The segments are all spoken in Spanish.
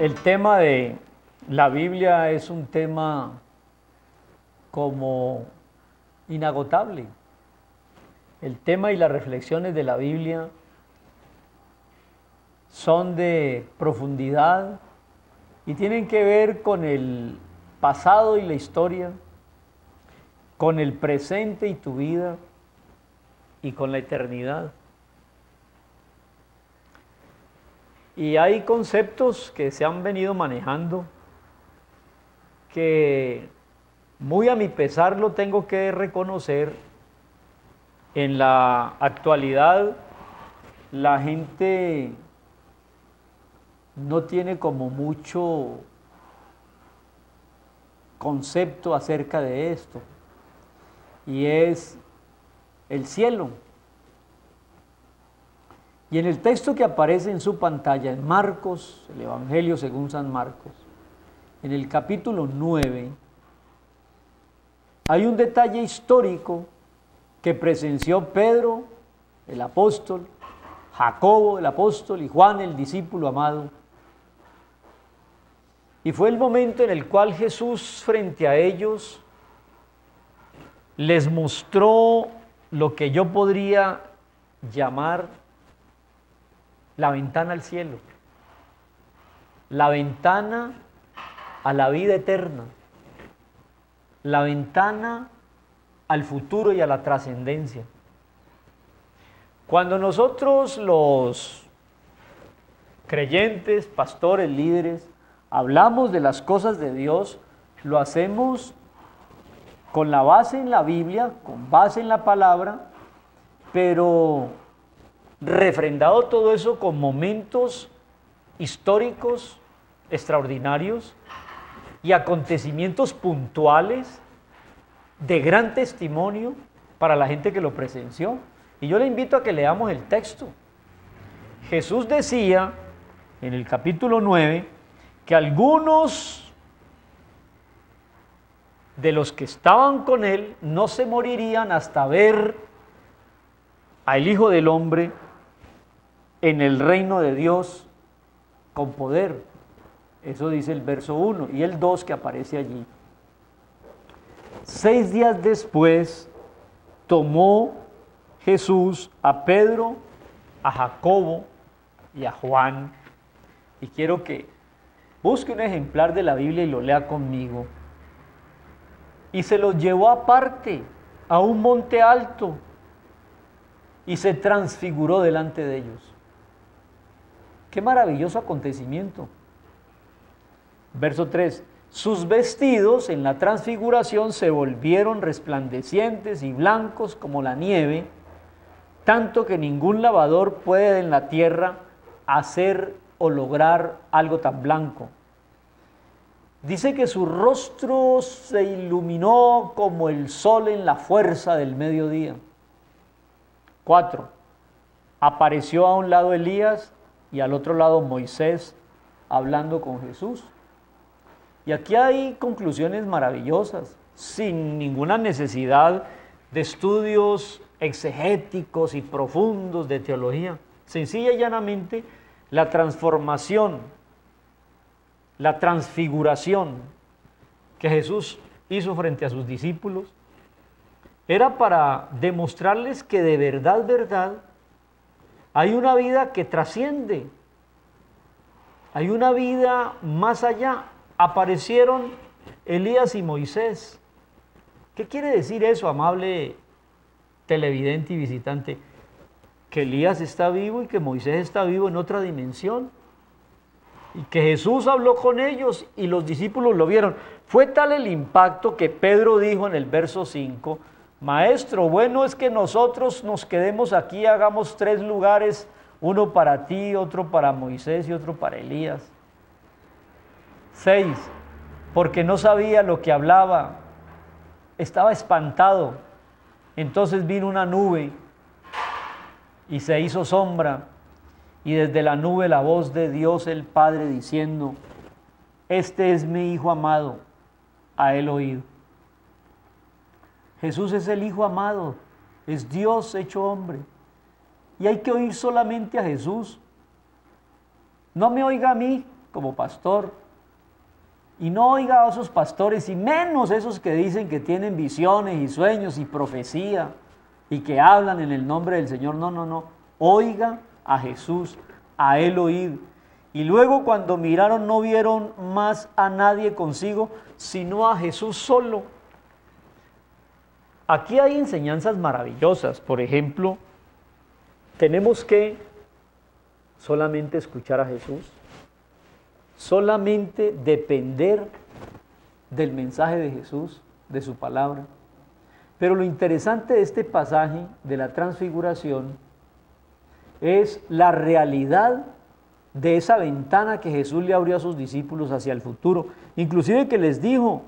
El tema de la Biblia es un tema como inagotable. El tema y las reflexiones de la Biblia son de profundidad y tienen que ver con el pasado y la historia, con el presente y tu vida y con la eternidad. Y hay conceptos que se han venido manejando que, muy a mi pesar, lo tengo que reconocer, en la actualidad la gente no tiene como mucho concepto acerca de esto, y es el cielo. Y en el texto que aparece en su pantalla, en Marcos, el Evangelio según San Marcos, en el capítulo 9, hay un detalle histórico que presenció Pedro, el apóstol, Jacobo, el apóstol, y Juan, el discípulo amado. Y fue el momento en el cual Jesús, frente a ellos, les mostró lo que yo podría llamar la ventana al cielo, la ventana a la vida eterna, la ventana al futuro y a la trascendencia. Cuando nosotros, los creyentes, pastores, líderes, hablamos de las cosas de Dios, lo hacemos con la base en la Biblia, con base en la palabra, pero refrendado todo eso con momentos históricos extraordinarios y acontecimientos puntuales de gran testimonio para la gente que lo presenció. Y yo le invito a que leamos el texto. Jesús decía en el capítulo 9 que algunos de los que estaban con él no se morirían hasta ver al Hijo del Hombre en el reino de Dios con poder. Eso dice el verso 1 y el 2 que aparece allí. 6 días después tomó Jesús a Pedro, a Jacobo y a Juan, y quiero que busque un ejemplar de la Biblia y lo lea conmigo, y se los llevó aparte a un monte alto y se transfiguró delante de ellos. Qué maravilloso acontecimiento. Verso 3. Sus vestidos en la transfiguración se volvieron resplandecientes y blancos como la nieve, tanto que ningún lavador puede en la tierra hacer o lograr algo tan blanco. Dice que su rostro se iluminó como el sol en la fuerza del mediodía. 4. Apareció a un lado Elías y al otro lado Moisés hablando con Jesús. Y aquí hay conclusiones maravillosas, sin ninguna necesidad de estudios exegéticos y profundos de teología. Sencilla y llanamente, la transformación, la transfiguración que Jesús hizo frente a sus discípulos era para demostrarles que de verdad, hay una vida que trasciende, hay una vida más allá. Aparecieron Elías y Moisés. ¿Qué quiere decir eso, amable televidente y visitante? Que Elías está vivo y que Moisés está vivo en otra dimensión. Y que Jesús habló con ellos y los discípulos lo vieron. Fue tal el impacto que Pedro dijo en el verso 5, Maestro, bueno es que nosotros nos quedemos aquí, hagamos 3 lugares, uno para ti, otro para Moisés y otro para Elías. 6. Porque no sabía lo que hablaba, estaba espantado. Entonces vino una nube y se hizo sombra, y desde la nube la voz de Dios el Padre diciendo, este es mi Hijo amado, a él oíd. Jesús es el Hijo amado, es Dios hecho hombre, y hay que oír solamente a Jesús. No me oiga a mí, como pastor. Y no oiga a esos pastores, y menos esos que dicen que tienen visiones y sueños y profecía y que hablan en el nombre del Señor. No, no, no. Oiga a Jesús, a Él oíd. Y luego cuando miraron no vieron más a nadie consigo, sino a Jesús solo. Aquí hay enseñanzas maravillosas. Por ejemplo, tenemos que solamente escuchar a Jesús, solamente depender del mensaje de Jesús, de su palabra. Pero lo interesante de este pasaje de la transfiguración es la realidad de esa ventana que Jesús le abrió a sus discípulos hacia el futuro. Inclusive que les dijo,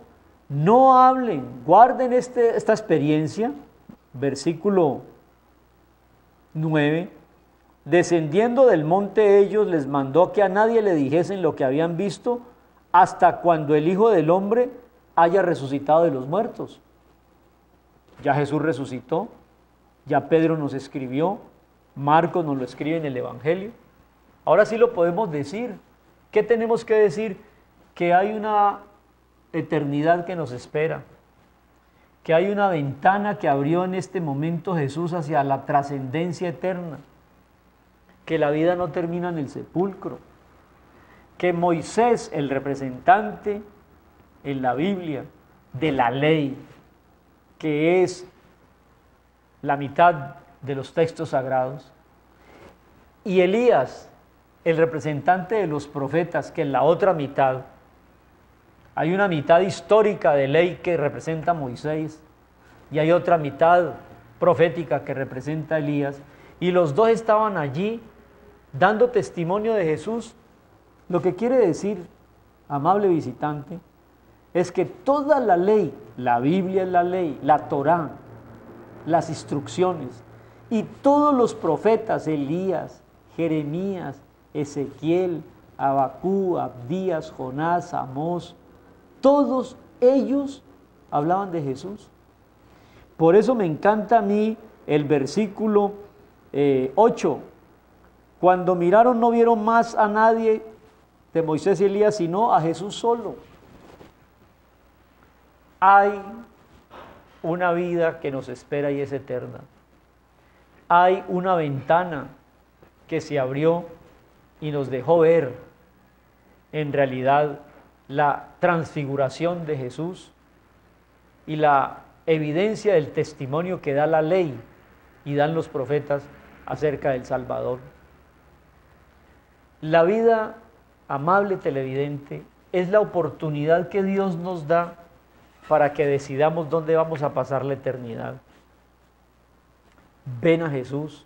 no hablen, guarden esta experiencia. Versículo 9, descendiendo del monte ellos les mandó que a nadie le dijesen lo que habían visto hasta cuando el Hijo del Hombre haya resucitado de los muertos. Ya Jesús resucitó, ya Pedro nos escribió, Marcos nos lo escribe en el Evangelio. Ahora sí lo podemos decir. ¿Qué tenemos que decir? Que hay una eternidad que nos espera, que hay una ventana que abrió en este momento Jesús hacia la trascendencia eterna, que la vida no termina en el sepulcro, que Moisés, el representante en la Biblia de la ley, que es la mitad de los textos sagrados, y Elías, el representante de los profetas, que es la otra mitad. Hay una mitad histórica de ley que representa a Moisés y hay otra mitad profética que representa a Elías, y los dos estaban allí dando testimonio de Jesús. Lo que quiere decir, amable visitante, es que toda la ley, la Biblia es la ley, la Torá, las instrucciones, y todos los profetas, Elías, Jeremías, Ezequiel, Abacú, Abdías, Jonás, Amós, todos ellos hablaban de Jesús. Por eso me encanta a mí el versículo 8. Cuando miraron no vieron más a nadie de Moisés y Elías, sino a Jesús solo. Hay una vida que nos espera y es eterna. Hay una ventana que se abrió y nos dejó ver en realidad la transfiguración de Jesús y la evidencia del testimonio que da la ley y dan los profetas acerca del Salvador. La vida, amable televidente, es la oportunidad que Dios nos da para que decidamos dónde vamos a pasar la eternidad. Ven a Jesús,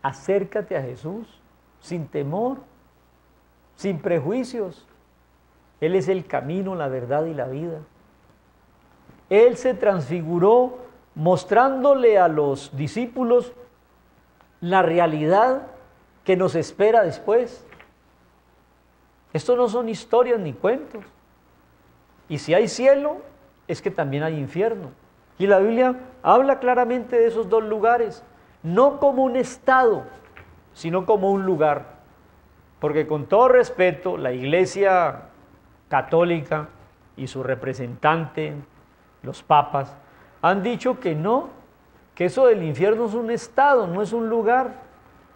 acércate a Jesús sin temor, sin prejuicios. Él es el camino, la verdad y la vida. Él se transfiguró mostrándole a los discípulos la realidad que nos espera después. Esto no son historias ni cuentos. Y si hay cielo, es que también hay infierno. Y la Biblia habla claramente de esos dos lugares, no como un estado, sino como un lugar. Porque con todo respeto, la Iglesia católica y su representante, los papas, han dicho que no, que eso del infierno es un estado, no es un lugar.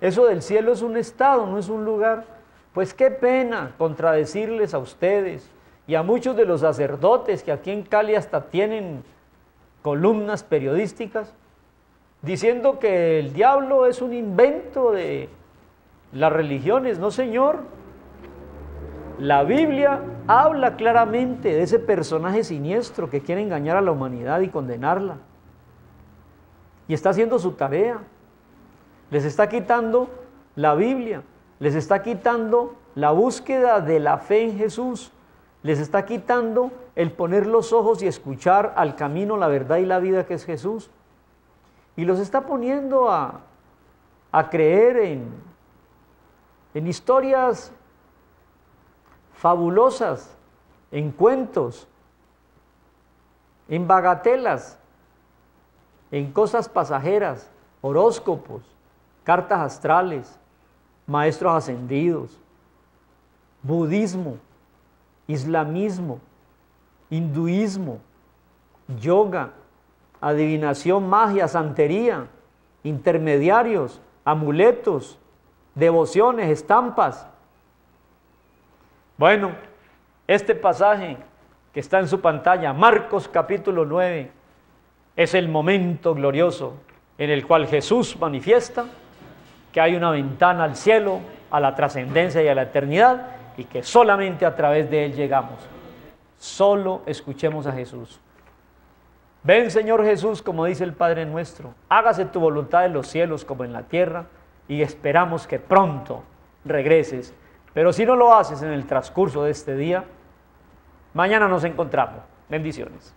Eso del cielo es un estado, no es un lugar. Pues qué pena contradecirles a ustedes y a muchos de los sacerdotes que aquí en Cali hasta tienen columnas periodísticas, diciendo que el diablo es un invento de las religiones. No, señor. La Biblia habla claramente de ese personaje siniestro que quiere engañar a la humanidad y condenarla. Y está haciendo su tarea. Les está quitando la Biblia, les está quitando la búsqueda de la fe en Jesús, les está quitando el poner los ojos y escuchar al camino, la verdad y la vida que es Jesús. Y los está poniendo a creer en historias fabulosas, en cuentos, en bagatelas, en cosas pasajeras, horóscopos, cartas astrales, maestros ascendidos. budismo, islamismo, hinduismo, yoga, adivinación, magia, santería, intermediarios, amuletos, devociones, estampas. Bueno, este pasaje que está en su pantalla, Marcos capítulo 9, es el momento glorioso en el cual Jesús manifiesta que hay una ventana al cielo, a la trascendencia y a la eternidad, y que solamente a través de Él llegamos. Solo escuchemos a Jesús. Ven, Señor Jesús, como dice el Padre nuestro, hágase tu voluntad en los cielos como en la tierra, y esperamos que pronto regreses. Pero si no lo haces en el transcurso de este día, mañana nos encontramos. Bendiciones.